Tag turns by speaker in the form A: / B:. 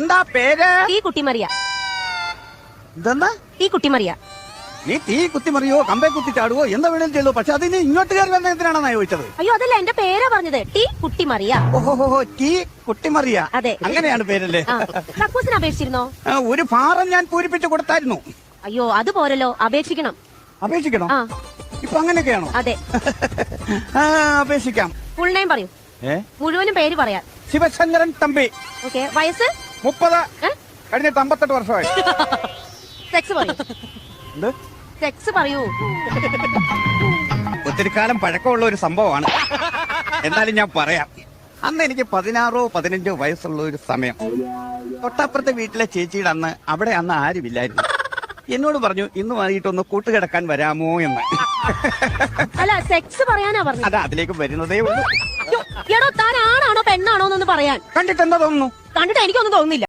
A: എന്താ പേര്?
B: ഈ കുട്ടിമറിയ.
A: ഇതെന്താ?
B: ഈ കുട്ടിമറിയ.
A: നീ തീ കുത്തിമറിയോ കമ്പേ കുത്തി ചാടുവോ എന്താ വേണേലും ചെയ്തോ, പക്ഷെ അതിന് ഇങ്ങോട്ട് കയറി വന്ന എന്തിനാണെന്നാ ചോദിച്ചത്?
B: അയ്യോ അതല്ല, എന്റെ പേരാ പറഞ്ഞത്. ടി കുട്ടിമറിയ.
A: ഓഹോ തീ കുട്ടിമറിയ.
B: അതെ,
A: അങ്ങനെയാണ് പേരല്ലേ?
B: കക്കൂസിന് അപേക്ഷിച്ചിരുന്നോ?
A: ഒരു ഫാറം ഞാൻ പൂരിപ്പിച്ചു കൊടുത്തായിരുന്നു.
B: അയ്യോ അത് പോരല്ലോ, അപേക്ഷിക്കണം.
A: അപേക്ഷിക്കണോ?
B: ആ
A: ഇപ്പൊ അങ്ങനെയൊക്കെയാണോ?
B: അതെ.
A: അപേക്ഷിക്കാം.
B: ഫുൾ നെയിം പറയൂ. മുഴുവനും പേര് പറയാം.
A: ശിവശങ്കരൻ തമ്പി.
B: ഓക്കെ. വയസ്സ്
A: 30. കഴിഞ്ഞിട്ട് 58 വർഷമായി.
B: സെക്സ് പറയൂ. സെക്സ് പറയൂ.
A: ഒത്തിരി കാലം പഴക്കമുള്ള ഒരു സംഭവമാണ്, എന്നാലും ഞാൻ പറയാം. അന്ന് എനിക്ക് 16 15 വയസ്സുള്ള ഒരു സമയം. തൊട്ടപ്പുറത്തെ വീട്ടിലെ ചേച്ചിയുടെ അവിടെ അന്ന് ആരുമില്ലായിരുന്നു. എന്നോട് പറഞ്ഞു ഇന്ന് വൈകിട്ടൊന്ന് കൂട്ടുകിടക്കാൻ വരാമോ എന്ന്.
B: അല്ല, സെക്സ് പറയാനാ പറഞ്ഞു.
A: അതാ അതിലേക്ക് വരുന്നതേ ഉള്ളൂ.
B: എടോ, താൻ ആണാണോ പെണ്ണാണോ എന്നൊന്ന് പറയാൻ.
A: കണ്ടിട്ട് എന്താ തോന്നുന്നു?
B: കണ്ടിട്ട് എനിക്കൊന്നും തോന്നുന്നില്ല.